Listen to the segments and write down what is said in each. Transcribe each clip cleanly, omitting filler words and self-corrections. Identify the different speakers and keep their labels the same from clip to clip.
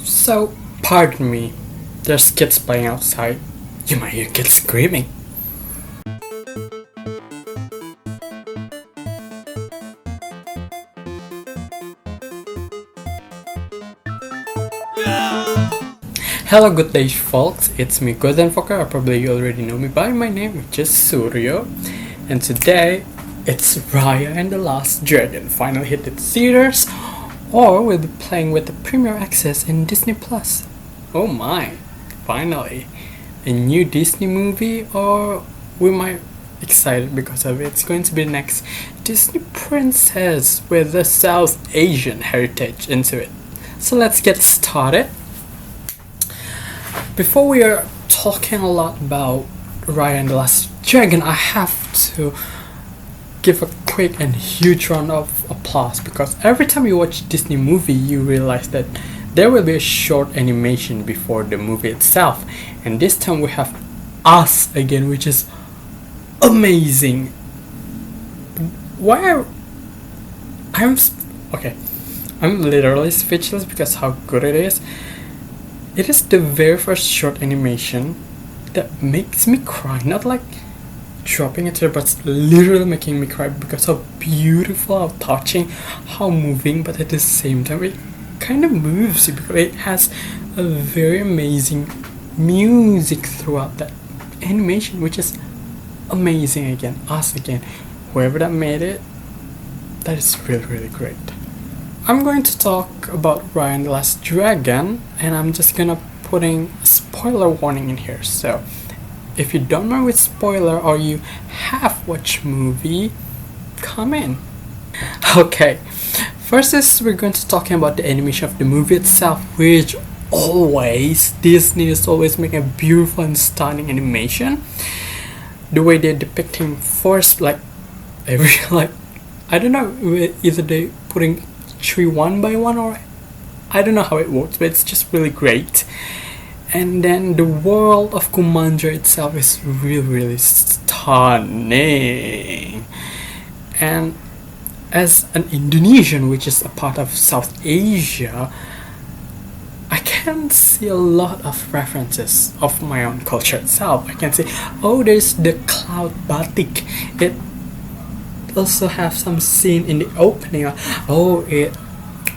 Speaker 1: So, pardon me, there's kids playing outside. You might hear kids screaming. Hello, good day folks, it's me Gothenvoker, or probably you already know me by my name, which is Suryo. And today, it's Raya and the Last Dragon finally hit the theaters, or we'll be playing with the premiere access in Disney Plus. Oh my, finally, a new Disney movie, or we might excited because of it. It's going to be the next Disney princess with the South Asian heritage into it. So let's get started. Before we are talking a lot about Raya and the Last Dragon, I have to give a quick and huge round of applause, because every time you watch Disney movie you realize that there will be a short animation before the movie itself, and this time we have Us again, which is amazing. I'm literally speechless because how good it is. It is the very first short animation that makes me cry, not like dropping a tear, but it's literally making me cry because how beautiful, how touching, how moving, but at the same time it kind of moves you because it has a very amazing music throughout that animation, which is amazing again. Us again, whoever that made it, that is really great. I'm going to talk about Raya and the Last Dragon, and I'm just gonna putting a spoiler warning in here. So if you don't know which spoiler or you have watched movie, come in. Okay, first is we're going to talking about the animation of the movie itself, which always Disney is always making a beautiful and stunning animation. The way they're depicting forest, like every I don't know, either they putting tree one by one, or I don't know how it works, but it's just really great. And then the world of Kumandra itself is really stunning. And as an Indonesian, which is a part of South Asia, I can see a lot of references of my own culture itself. I can say, oh, there's the cloud batik. It also have some scene in the opening. Oh, it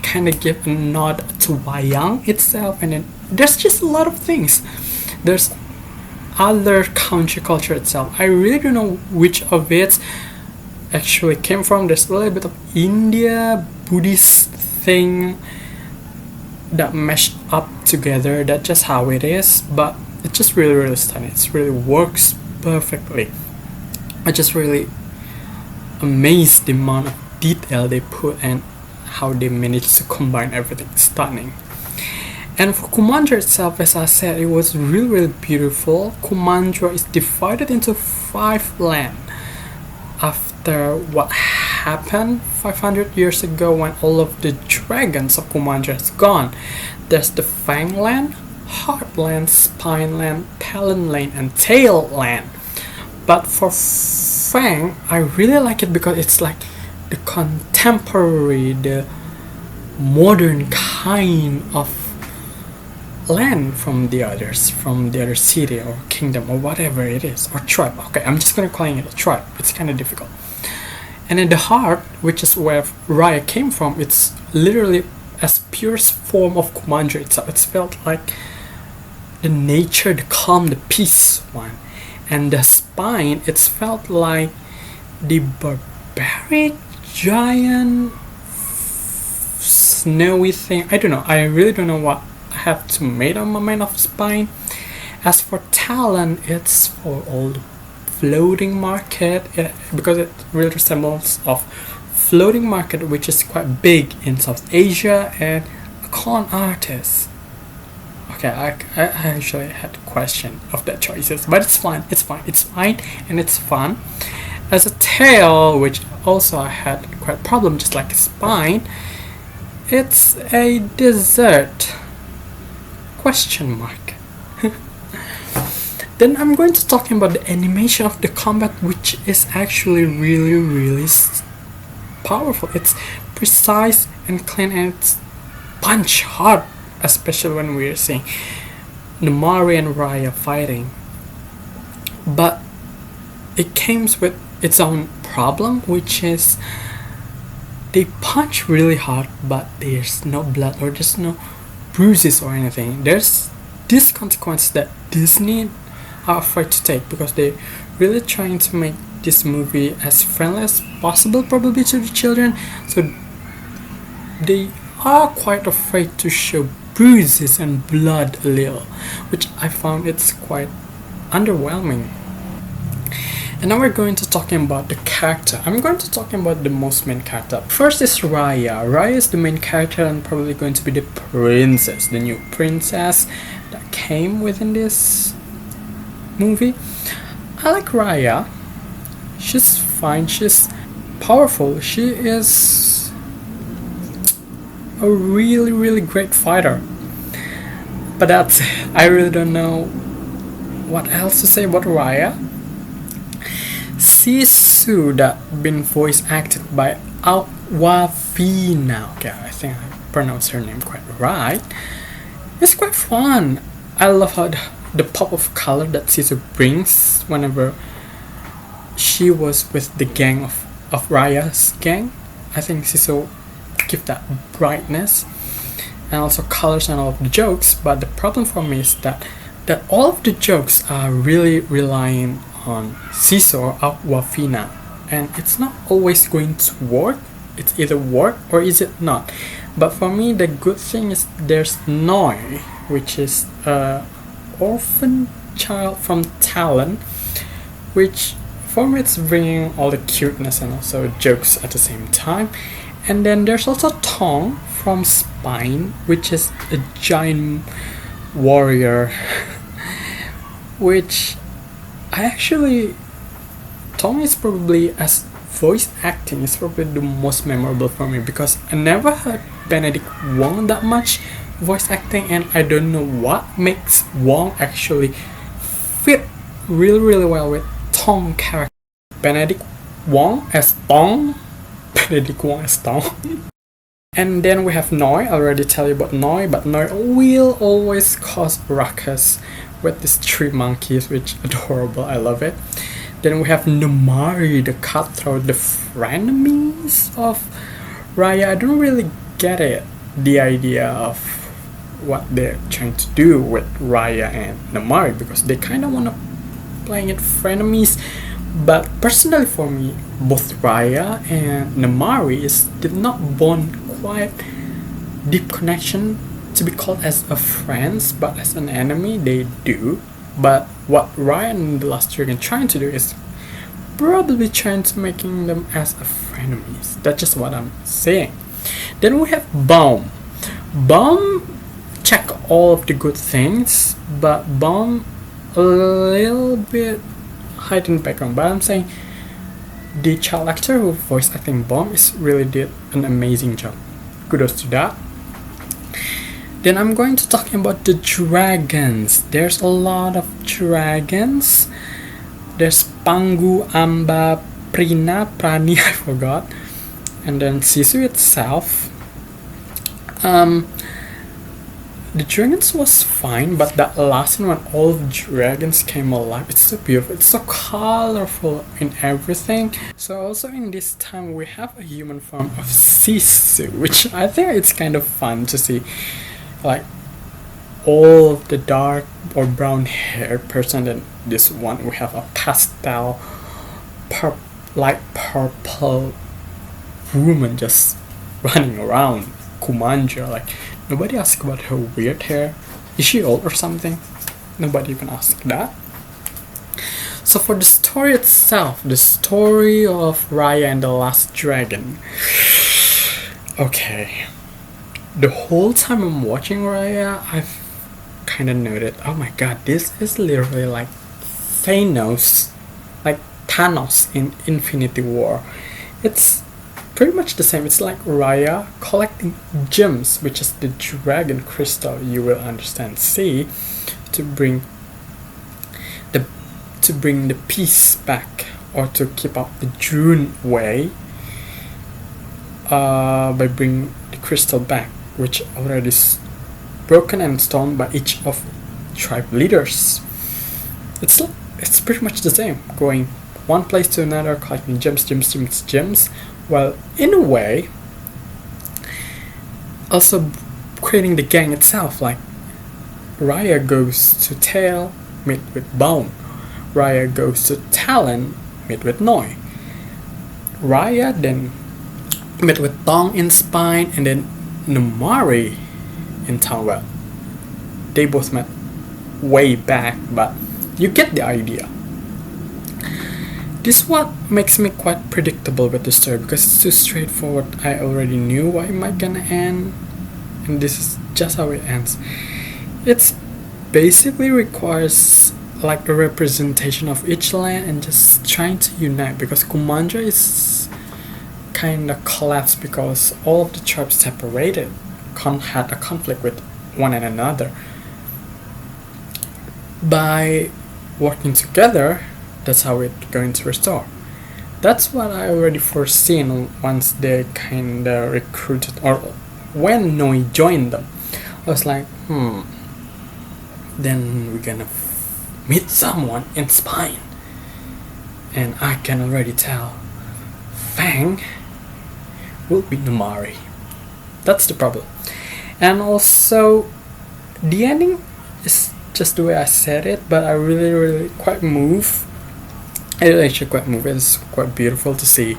Speaker 1: kind of give a nod to wayang itself, and then there's just a lot of things. There's other country culture itself. I really don't know which of it actually came from. There's a little bit of India Buddhist thing that meshed up together. That's just how it is, but it's just really stunning. It really works perfectly. I just really amazed the amount of detail they put and how they managed to combine everything. Stunning. And for Kumandra itself, as I said, it was really beautiful. Kumandra is divided into 5 lands after what happened 500 years ago when all of the dragons of Kumandra is gone. There's the Fang land, Heart land, Spine land, Talon land, and Tail land. But for Fang, I really like it because it's like the contemporary, the modern kind of land from the other city or kingdom or whatever it is, or tribe. Okay, I'm just gonna call it a tribe. It's kind of difficult. And then the heart, which is where Raya came from, it's literally as purest form of Kumandra itself. It's felt like the nature, the calm, the peace one. And the spine, it's felt like the barbaric giant snowy thing. I don't know. I really don't know what I have to make on my mind of spine. As for Talon, it's for all the floating market, because it really resembles of floating market, which is quite big in South Asia, and a con artist. Okay, I actually had a question of that choices, but it's fine, and it's fun. As a tail, which also I had quite a problem, just like a spine, it's a dessert, question mark. Then I'm going to talk about the animation of the combat, which is actually really powerful. It's precise and clean, and it's punch hard especially when we're seeing Namari and Raya fighting. But it comes with its own problem, which is they punch really hard, but there's no blood or there's no bruises or anything. There's this consequence that Disney are afraid to take because they're really trying to make this movie as friendly as possible, probably to the children. So they are quite afraid to show bruises and blood a little, which I found it's quite underwhelming. And now we're going to talking about the character. I'm going to talking about the most main character. First is Raya. Raya is the main character and probably going to be the princess, the new princess that came within this movie. I like Raya. She's fine. She's powerful. She is a really, really great fighter. But that's it. I really don't know what else to say about Raya. Sisu that been voice acted by Awafina. Okay, I think I pronounced her name quite right. It's quite fun. I love how the pop of color that Sisu brings whenever she was with the gang of Raya's gang. I think Sisu give that brightness and also colors and all of the jokes. But the problem for me is that all of the jokes are really relying on Sisu or Awafina, and it's not always going to work. It's either work or is it not. But for me, the good thing is there's Noi, which is a orphan child from Talon, which for me it's bringing all the cuteness and also jokes at the same time. And then there's also Tong from Spine, which is a giant warrior which I actually, Tong is probably, as voice acting, is probably the most memorable for me because I never heard Benedict Wong that much voice acting, and I don't know what makes Wong actually fit really, really well with Tong character. Benedict Wong as Tong, Benedict Wong as Tong. And then we have Noi. I already tell you about Noi, but Noi will always cause ruckus with these three monkeys, which adorable. I love it. Then we have Namari, the cutthroat, the frenemies of Raya. I don't really get it, the idea of what they're trying to do with Raya and Namari, because they kind of want to playing it frenemies. But personally for me, both Raya and Namari did not bond quite deep connection to be called as a friends, but as an enemy they do. But what Ryan and the Last Dragon trying to do is probably trying to making them as a frenemies. That's just what I'm saying. Then we have Baum. Baum check all of the good things, but Baum a little bit hide in the background. But I'm saying the child actor who voiced acting Baum really did an amazing job. Kudos to that. Then I'm going to talk about the dragons. There's a lot of dragons. There's Pangu, Amba, Prina, Prani, I forgot. And then Sisu itself. The dragons was fine, but that last one when all the dragons came alive, it's so beautiful, it's so colorful in everything. So also in this time we have a human form of Sisu, which I think it's kind of fun to see, like all of the dark or brown haired person. And this one we have a pastel light purple woman just running around, Kumandra. Like nobody asked about her weird hair. Is she old or something? Nobody even asked that. So for the story itself, the story of Raya and the Last Dragon. Okay. The whole time I'm watching Raya, I've kind of noted, oh my god, this is literally like Thanos in Infinity War. It's pretty much the same. It's like Raya collecting gems, which is the dragon crystal, you will understand, see, to bring the peace back, or to keep up the June way, by bringing the crystal back, which already broken and stolen by each of tribe leaders. It's pretty much the same, going one place to another, collecting gems, while in a way also creating the gang itself. Like Raya goes to Tail, meet with Bone. Raya goes to Talon, meet with Noi. Raya then met with Tong in Spine, and then Numari in Townwell. They both met way back, but you get the idea. This is what makes me quite predictable with the story, because it's too straightforward. I already knew why it might gonna end, and this is just how it ends. It's basically requires like a representation of each land and just trying to unite, because Kumandra is kind of collapsed because all of the tribes separated, had a conflict with one another. By working together, that's how it's going to restore. That's what I already foreseen once they kind of recruited, or when Noi joined them. I was like, then we're gonna meet someone in Spine. And I can already tell Fang will be Numari. That's the problem. And also, the ending is just the way I said it, but I really quite moved. It's quite beautiful to see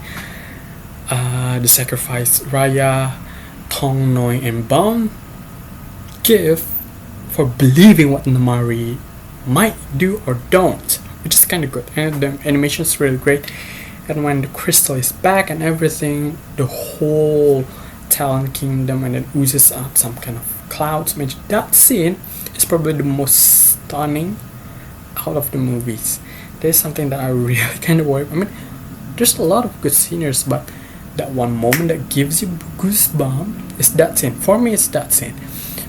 Speaker 1: the sacrifice Raya, Tong, Noi, and Bone give for believing what Numari might do or don't, which is kind of good. And the animation is really great. And when the crystal is back and everything, the whole Talon Kingdom, and it oozes out some kind of clouds magic. That scene is probably the most stunning out of the movies. There's something that I really kind of worry. I mean, there's a lot of good scenes, but that one moment that gives you goosebumps is that scene. For me, it's that scene,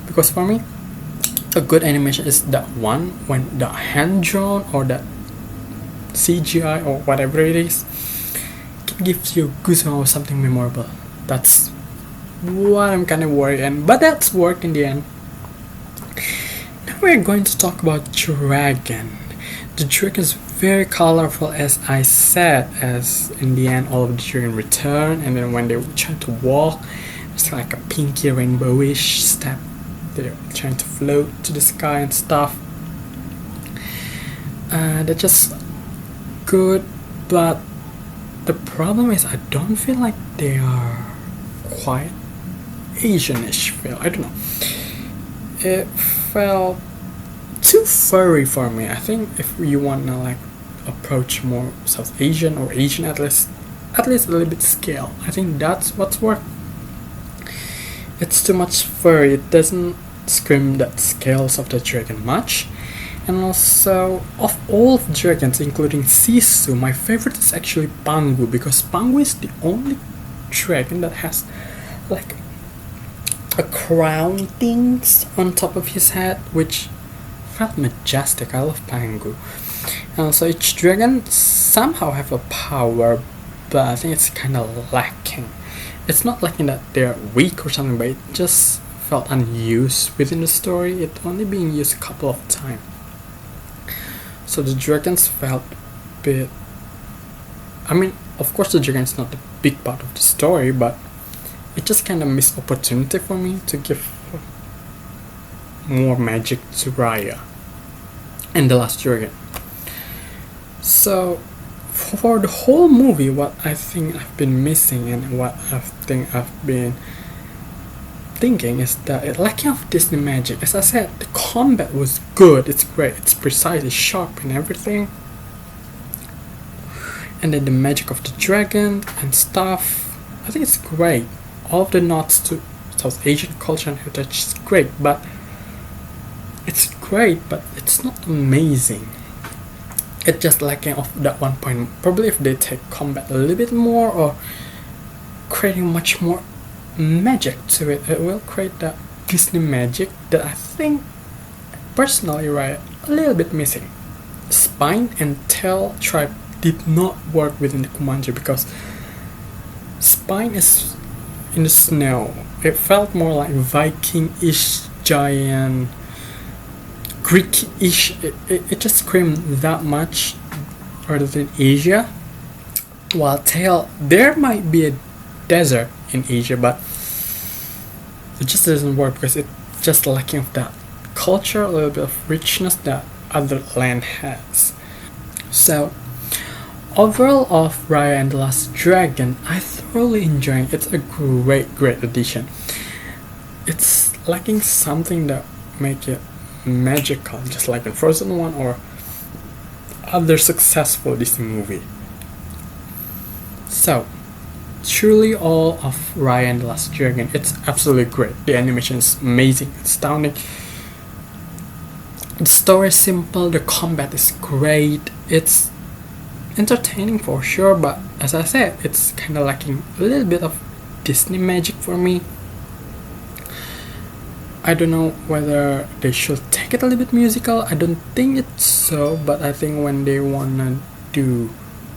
Speaker 1: because for me, a good animation is that one when the hand drawn or that CGI or whatever it is gives you goosebumps or something memorable. That's what I'm kind of worried, but that's worked in the end. Now we're going to talk about Dragon. The dragon is very colorful, as I said, as in the end all of the dragon return, and then when they try to walk, it's like a pinky rainbowish step. They're trying to float to the sky and stuff. They're just good, but the problem is I don't feel like they are quite Asianish feel. I don't know. It felt too furry for me. I think if you wanna like approach more South Asian or Asian, at least a little bit scale, I think that's what's worked. It's too much furry. It doesn't scream that scales of the dragon much. And also, of all of dragons, including Sisu, my favorite is actually Pangu, because Pangu is the only dragon that has like a crown things on top of his head, which felt majestic. I love Pangu. And also, each dragon somehow have a power, but I think it's kind of lacking. It's not lacking that they're weak or something, but it just felt unused within the story. It only being used a couple of times. So the dragons felt a bit... I mean, of course the dragon's not the big part of the story, but it just kind of missed opportunity for me to give more magic to Raya and the last dragon. So for the whole movie, what I think I've been missing and what I think I've been thinking is that it lacking of Disney magic. As I said, the combat was good, it's great, it's precise, it's sharp and everything. And then the magic of the dragon and stuff, I think it's great. All of the nods to South Asian culture and heritage is great, but it's great, but it's not amazing. It's just lacking of that one point. Probably if they take combat a little bit more or creating much more magic to it, it will create that Disney magic that I think personally a little bit missing. Spine and Tail tribe did not work within the Kumandra because Spine is in the snow. It felt more like Viking-ish giant Greek-ish. It just screamed that much rather than Asia. While Tail, there might be a desert in Asia, but it just doesn't work because it's just lacking of that culture, a little bit of richness that other land has. So overall of Raya and the Last Dragon, I thoroughly enjoy it. It's a great addition. It's lacking something that make it magical, just like in Frozen 1 or other successful Disney movie. So, truly all of Raya and the Last Dragon, it's absolutely great. The animation is amazing, astounding. The story is simple, the combat is great, it's entertaining for sure, but as I said, it's kind of lacking a little bit of Disney magic for me. I don't know whether they should take it a little bit musical. I don't think it's so, but I think when they wanna do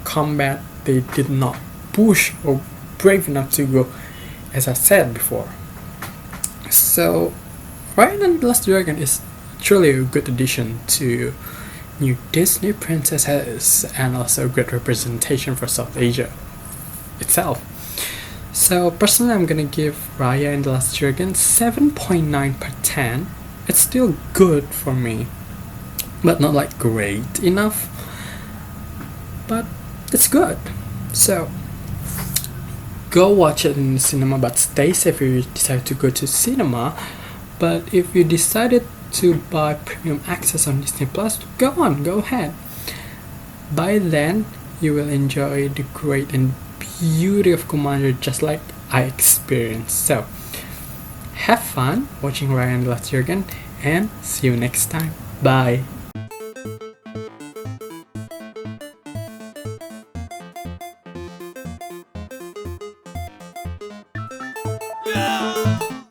Speaker 1: combat, they did not push or brave enough to go, as I said before. So, Raya and the Last Dragon is truly a good addition to new Disney princesses and also a great representation for South Asia itself. So personally, I'm gonna give Raya and the Last Dragon 7.9 per 10. It's still good for me, but not like great enough. But it's good. So go watch it in the cinema, but stay safe if you decide to go to cinema. But if you decided to buy premium access on Disney Plus, go ahead. By then, you will enjoy the great and beauty of Kumandra just like I experienced. So, have fun watching Raya and the Last Dragon, and see you next time. Bye.
Speaker 2: Yeah!